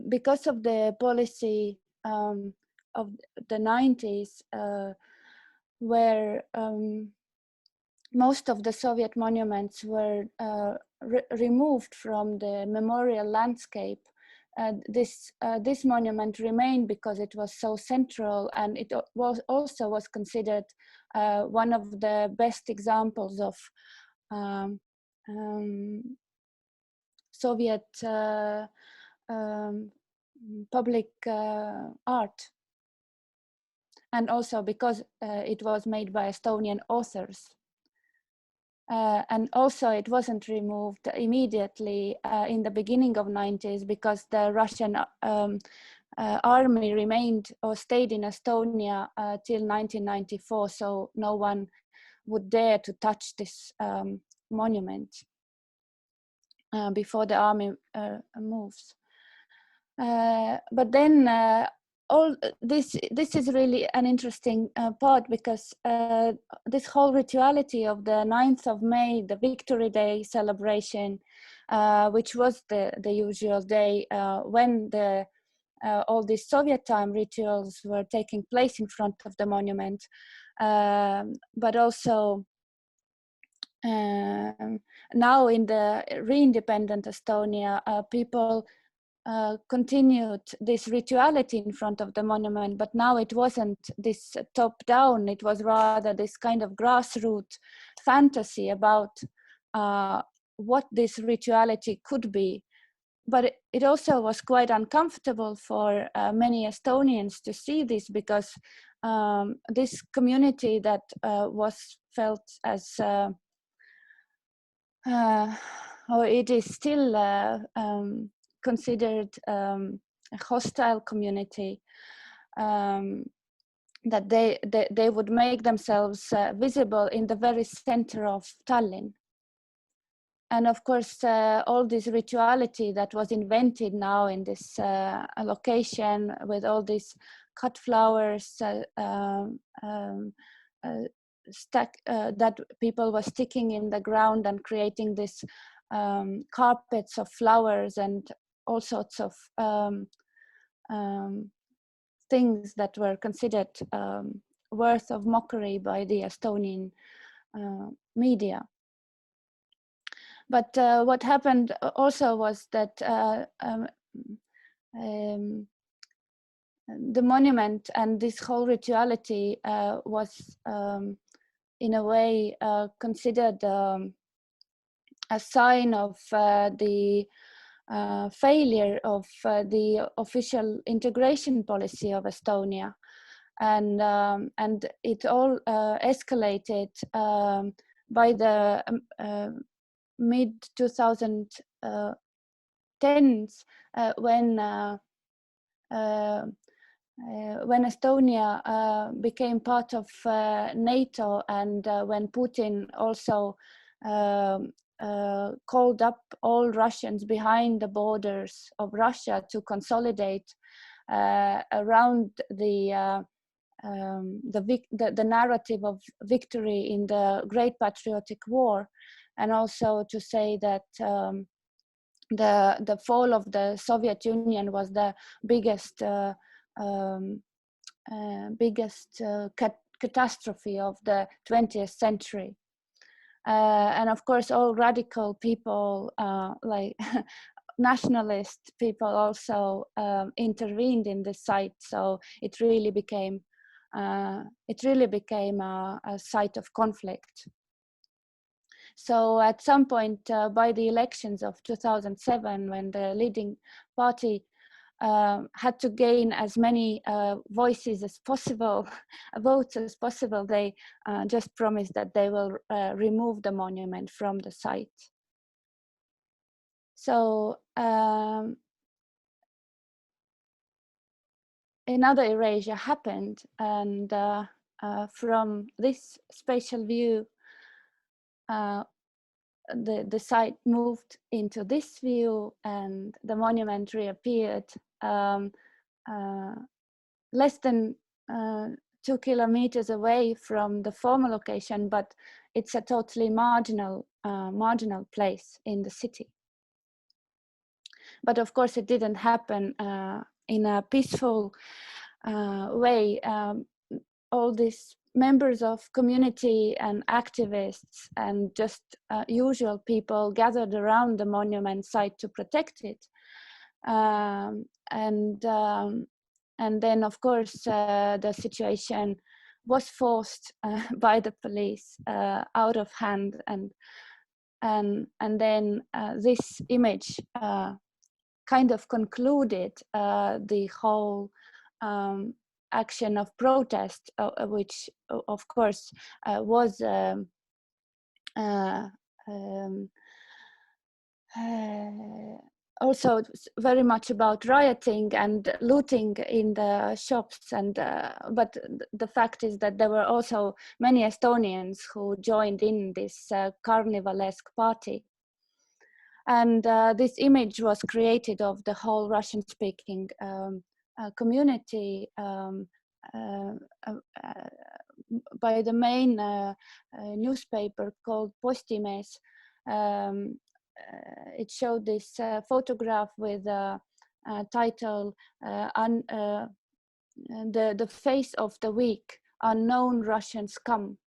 because of the policy of the 90s, where most of the Soviet monuments were removed from the memorial landscape, this monument remained because it was so central, and it was also considered one of the best examples of Soviet public art, and also because it was made by Estonian authors. And also it wasn't removed immediately in the beginning of 90s because the Russian army remained or stayed in Estonia till 1994, so no one would dare to touch this monument before the army moves. But then all this is really an interesting part, because this whole rituality of the 9th of May, the Victory Day celebration, which was the usual day when all these Soviet time rituals were taking place in front of the monument, but also now in the re-independent Estonia, people continued this rituality in front of the monument, but now it wasn't this top down, it was rather this kind of grassroots fantasy about what this rituality could be. But it also was quite uncomfortable for many Estonians to see this, because this community that was felt as or it is still considered a hostile community, that they would make themselves visible in the very center of Tallinn. And of course, all this rituality that was invented now in this location with all these cut flowers that people were sticking in the ground and creating this carpets of flowers and all sorts of things that were considered worth of mockery by the Estonian media. But what happened also was that the monument and this whole rituality was in a way considered a sign of the failure of the official integration policy of Estonia, and it all escalated by the mid 2010s when Estonia became part of NATO, and when Putin also called up all Russians behind the borders of Russia to consolidate around the narrative of victory in the Great Patriotic War, and also to say that the fall of the Soviet Union was the biggest catastrophe of the 20th century. And of course, all radical people, like nationalist people, also intervened in this site. So it really became a site of conflict. So at some point by the elections of 2007, when the leading party had to gain as many voices as possible, votes as possible, they just promised that they will remove the monument from the site. So another erasure happened, and from this spatial view, the site moved into this view, and the monument reappeared less than 2 kilometers away from the former location, but it's a totally marginal place in the city. But of course, it didn't happen in a peaceful way. All these members of community and activists and just usual people gathered around the monument site to protect it. And then, of course, the situation was forced by the police out of hand, and then this image kind of concluded the whole action of protest, which of course was also very much about rioting and looting in the shops, and but the fact is that there were also many Estonians who joined in this carnivalesque party. And this image was created of the whole Russian-speaking community by the main newspaper called Postimees. It showed this photograph with a title, The Face of the Week, Unknown Russian Scum.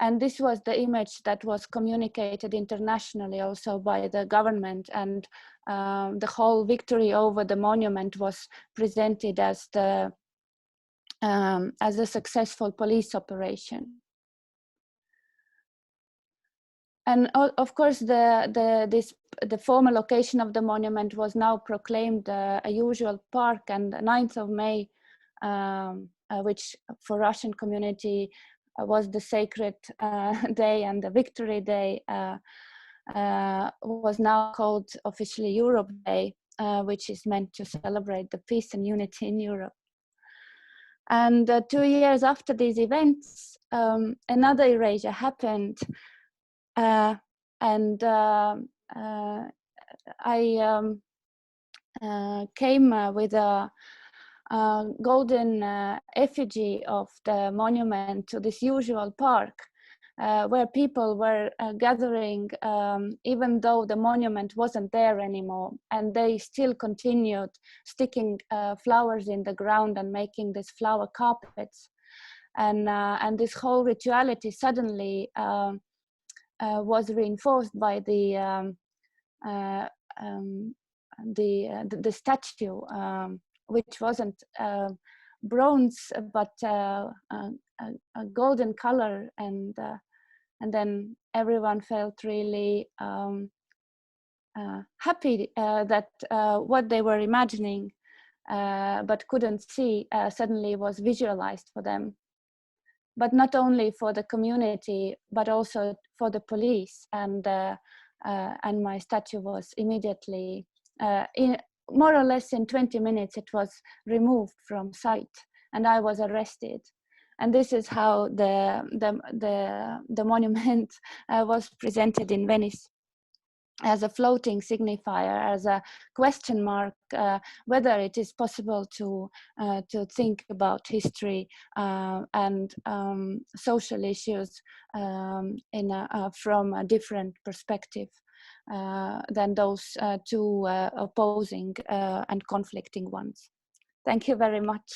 And this was the image that was communicated internationally also by the government, and the whole victory over the monument was presented as a successful police operation. And of course, the former location of the monument was now proclaimed a usual park, and 9th of May, which for Russian community was the sacred day and the victory day, was now called officially Europe Day, which is meant to celebrate the peace and unity in Europe. And 2 years after these events, another erasure happened. And I came with a golden effigy of the monument to this usual park, where people were gathering, even though the monument wasn't there anymore, and they still continued sticking flowers in the ground and making these flower carpets. And this whole rituality suddenly was reinforced by the statue, which wasn't bronze but a golden color, and then everyone felt really happy that what they were imagining but couldn't see suddenly was visualized for them. But not only for the community, but also for the police, and my statue was immediately, more or less in 20 minutes, it was removed from sight, and I was arrested. And this is how the monument was presented in Venice, as a floating signifier, as a question mark, whether it is possible to think about history and social issues from a different perspective than those two opposing and conflicting ones. Thank you very much.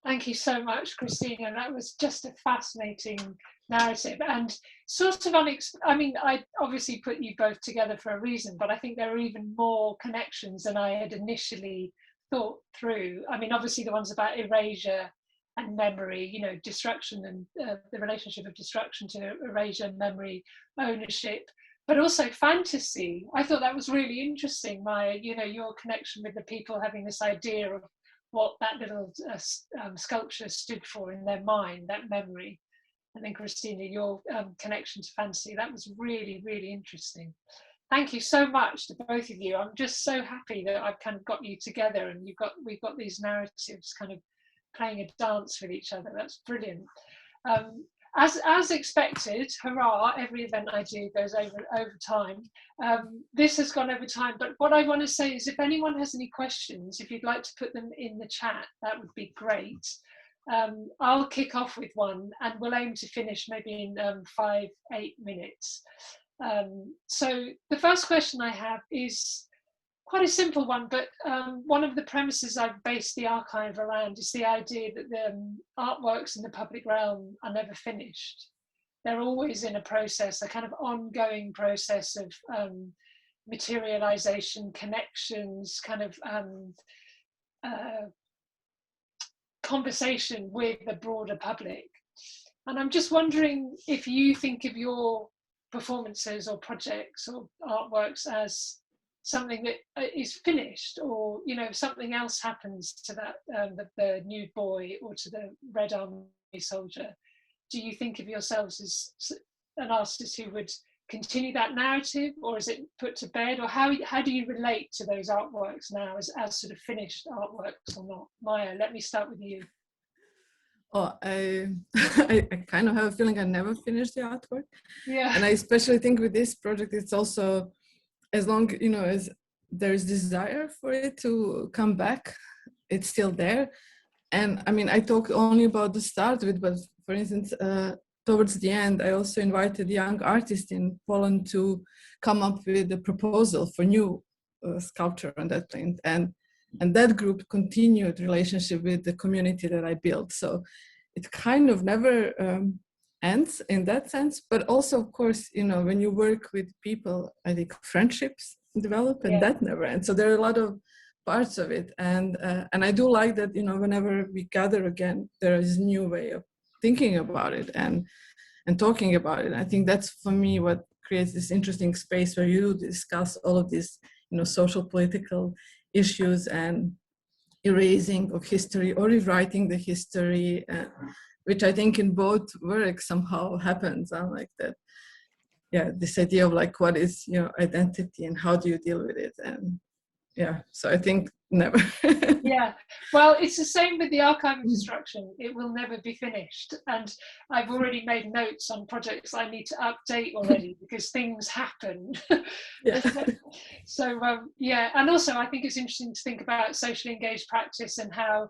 Thank you so much, Kristina. That was just a fascinating narrative, and sort of I mean, I obviously put you both together for a reason, but I think there are even more connections than I had initially thought through. I mean, obviously the ones about erasure and memory, you know, destruction and the relationship of destruction to erasure, memory, ownership, but also fantasy. I thought that was really interesting, Maja, you know, your connection with the people having this idea of what that little sculpture stood for in their mind, that memory. And then Kristina, your connection to fantasy, that was really, really interesting. Thank you so much to both of you. I'm just so happy that I've kind of got you together, and we've got these narratives kind of playing a dance with each other. That's brilliant. as expected, hurrah, every event I do goes over time. This has gone over time, but what I want to say is if anyone has any questions, if you'd like to put them in the chat, that would be great. I'll kick off with one and we'll aim to finish maybe in 5-8 minutes. So the first question I have is quite a simple one, but one of the premises I've based the archive around is the idea that the artworks in the public realm are never finished. They're always in a process, a kind of ongoing process of materialization, connections, kind of conversation with the broader public. And I'm just wondering if you think of your performances or projects or artworks as something that is finished, or if something else happens to that the nude boy or to the Red Army soldier, do you think of yourselves as an artist who would continue that narrative, or is it put to bed, or how do you relate to those artworks now as sort of finished artworks or not? Maja, let me start with you. Oh, I kind of have a feeling I never finished the artwork. Yeah. And I especially think with this project, it's also, as long as there is desire for it to come back, it's still there. And I mean, I talk only about the start of it, but for instance, towards the end, I also invited young artists in Poland to come up with a proposal for new sculpture on that plane. And that group continued relationship with the community that I built. So it kind of never ends in that sense. But also, of course, when you work with people, I think friendships develop, and that never ends. So there are a lot of parts of it. And I do like that, whenever we gather again, there is a new way of thinking about it and talking about it. I think that's, for me, what creates this interesting space where you discuss all of these, social, political issues and erasing of history or rewriting the history, which I think in both works somehow happens. I like that. Yeah, this idea of like, what is identity and how do you deal with it? And yeah, so I think never. Yeah, well, it's the same with the archive of destruction. It will never be finished, and I've already made notes on projects I need to update already because things happen. Yeah. So yeah, and also I think it's interesting to think about socially engaged practice and how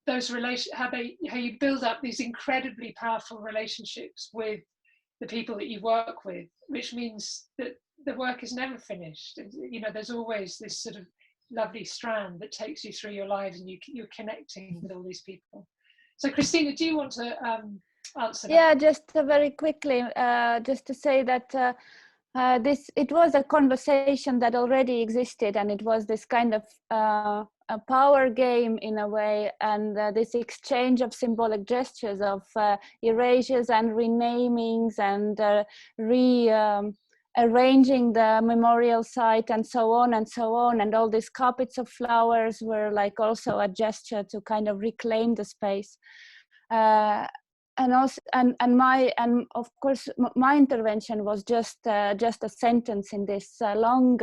those how you build up these incredibly powerful relationships with the people that you work with, which means that the work is never finished. There's always this sort of lovely strand that takes you through your lives, and you're connecting with all these people. So Kristina, do you want to answer that? Yeah, just very quickly, just to say that it was a conversation that already existed, and it was this kind of a power game in a way, and this exchange of symbolic gestures of erasures and renamings and arranging the memorial site and so on and so on, and all these carpets of flowers were like also a gesture to kind of reclaim the space. And also, and of course, my intervention was just a sentence in this long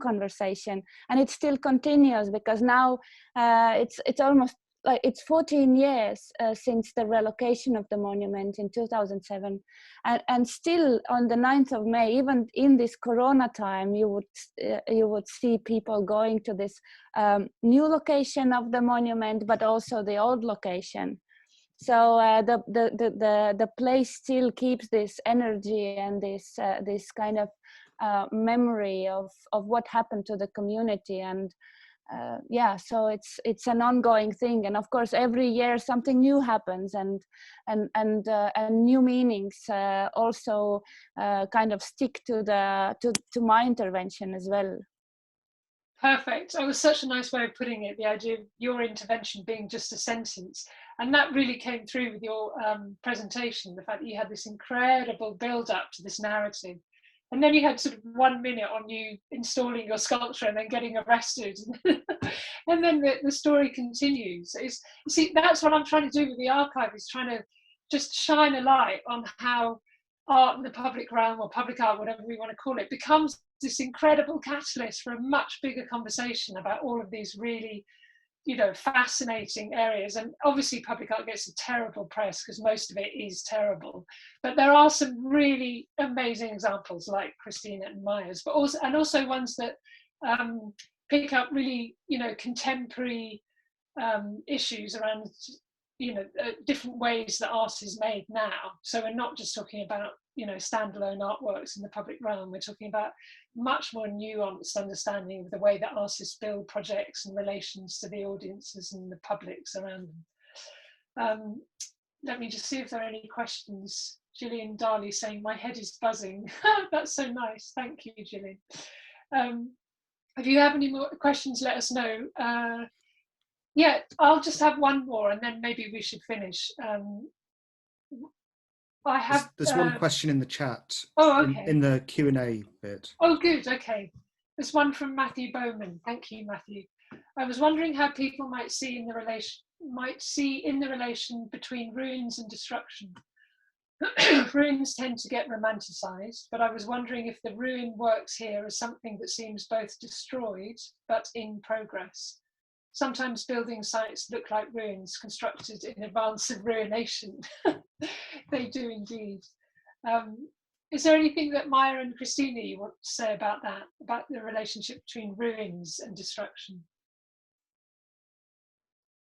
conversation, and it still continues because now it's almost like it's 14 years since the relocation of the monument in 2007, and still on the 9th of May, even in this Corona time, you would see people going to this new location of the monument, but also the old location. So the place still keeps this energy and this kind of memory of what happened to the community, and yeah, so it's an ongoing thing. And of course, every year something new happens, and new meanings also kind of stick to my intervention as well. Perfect. That was such a nice way of putting it, the idea of your intervention being just a sentence. And that really came through with your presentation, the fact that you had this incredible build-up to this narrative. And then you had sort of 1 minute on you installing your sculpture and then getting arrested. And then the story continues. You see, that's what I'm trying to do with the archive, is trying to just shine a light on how art in the public realm, or public art, whatever we want to call it, becomes this incredible catalyst for a much bigger conversation about all of these really you know, fascinating areas. And obviously public art gets a terrible press because most of it is terrible, but there are some really amazing examples like Kristina and Maja's, but also ones that pick up really, you know, contemporary issues around, you know, different ways that art is made now. So we're not just talking about, you know, standalone artworks in the public realm. We're talking about much more nuanced understanding of the way that artists build projects and relations to the audiences and the publics around them. Let me just see if there are any questions. Gillian Darley saying, my head is buzzing. That's so nice. Thank you, Gillian. If you have any more questions, let us know. Yeah, I'll just have one more and then maybe we should finish. I have. There's one question in the chat. Oh, okay. In the Q&A bit. Oh, good. Okay. There's one from Matthew Bowman. Thank you, Matthew. I was wondering how people might see in the relation between ruins and destruction. Ruins tend to get romanticized, but I was wondering if the ruin works here as something that seems both destroyed but in progress. Sometimes building sites look like ruins constructed in advance of ruination. They do indeed. Is there anything that Maja and Kristina you want to say about that, about the relationship between ruins and destruction?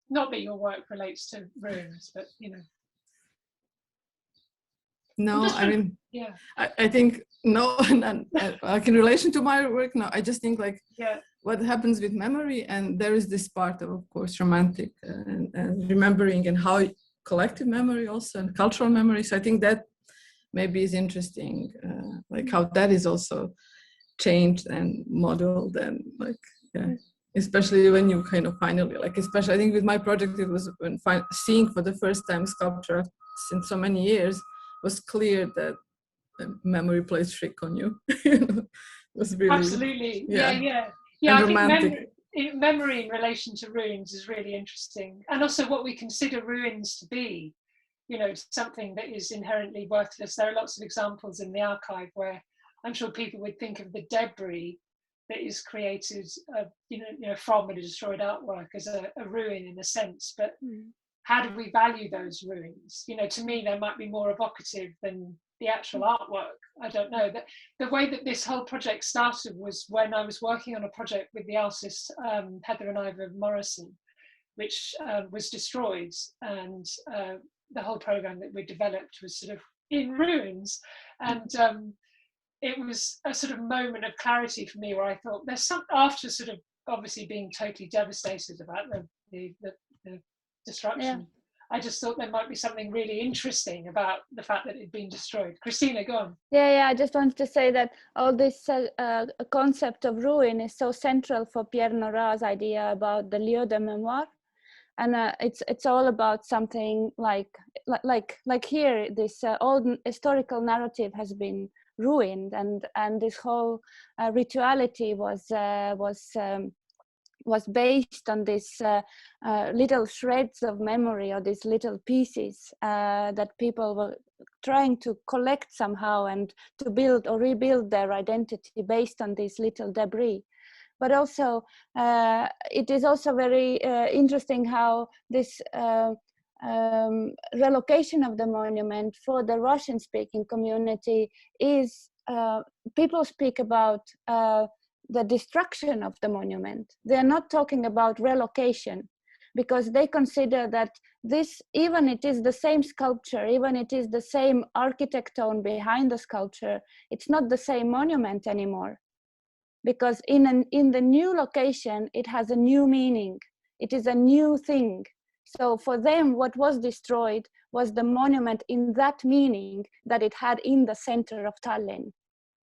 Not that your work relates to ruins, but you know. No, I mean, yeah. I think no, like in relation to my work, no, I just think like what happens with memory, and there is this part of course, romantic and remembering and how collective memory also and cultural memory. So I think that maybe is interesting, like how that is also changed and modeled and like, yeah. Especially when you kind of finally, like, especially I think with my project, it was when seeing for the first time sculpture since so many years, was clear that memory plays trick on you. It was really absolutely, yeah. I think memory in relation to ruins is really interesting, and also what we consider ruins to be. You know, something that is inherently worthless. There are lots of examples in the archive where I'm sure people would think of the debris that is created, you know, from a destroyed artwork as a ruin in a sense, but. How do we value those ruins? You know, to me, they might be more evocative than the actual artwork. I don't know. The way that this whole project started was when I was working on a project with the artist Heather and Ivor Morrison, which was destroyed, and the whole program that we developed was sort of in ruins. And it was a sort of moment of clarity for me where I thought there's some, after sort of obviously being totally devastated about the destruction. I just thought there might be something really interesting about the fact that it'd been destroyed. Kristina, go on. Yeah, I just wanted to say that all this concept of ruin is so central for Pierre Nora's idea about the lieu de mémoire, and it's all about something like here this old historical narrative has been ruined, and this whole rituality was based on these little shreds of memory, or these little pieces that people were trying to collect somehow and to build or rebuild their identity based on this little debris. But also, it is also very interesting how this relocation of the monument for the Russian-speaking community is, people speak about the destruction of the monument. They're not talking about relocation, because they consider that this, even it is the same sculpture, even it is the same architect tone behind the sculpture, it's not the same monument anymore. Because in the new location, it has a new meaning. It is a new thing. So for them, what was destroyed was the monument in that meaning that it had in the center of Tallinn.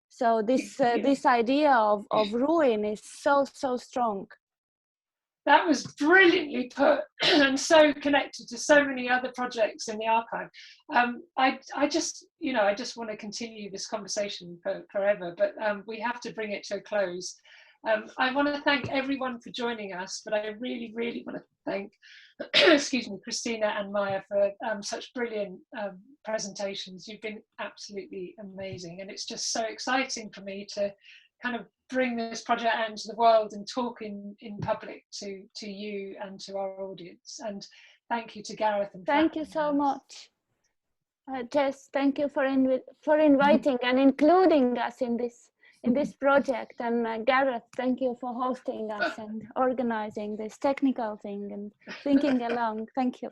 So this idea of ruin is so strong. That was brilliantly put and so connected to so many other projects in the archive. I just want to continue this conversation forever, but we have to bring it to a close. I want to thank everyone for joining us, but I really, really want to thank, excuse me, Kristina and Maja for such brilliant presentations. You've been absolutely amazing, and it's just so exciting for me to kind of bring this project out into the world and talk in public to you and to our audience. And thank you to Gareth. And thank you so much. Jes, thank you for inviting and including us in this project. And Gareth, thank you for hosting us and organizing this technical thing and thinking along. Thank you.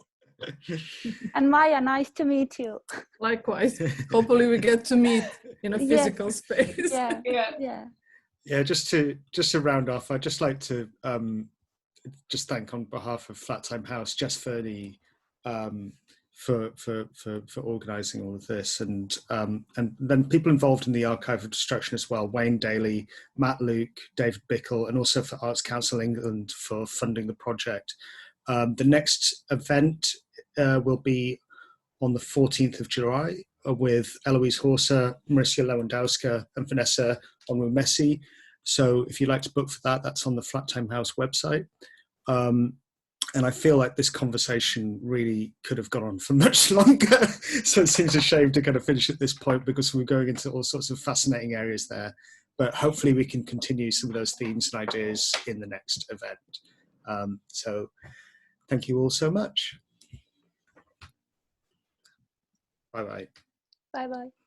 And Maja, nice to meet you. Likewise. Hopefully we get to meet in a physical space. Yeah, just to round off, I'd just like to just thank on behalf of Flat Time House, Jes Fernie, for organising all of this, and then people involved in the Archive of Destruction as well, Wayne Daly, Matt Luke, David Bickle, and also for Arts Council England for funding the project. The next event will be on the 14th of July with Eloise Horser, Mauricia Lewandowska, and Vanessa Onwumesi. So if you'd like to book for that, that's on the Flat Time House website. And I feel like this conversation really could have gone on for much longer. So it seems a shame to kind of finish at this point because we're going into all sorts of fascinating areas there. But hopefully we can continue some of those themes and ideas in the next event. So thank you all so much. Bye-bye. Bye-bye.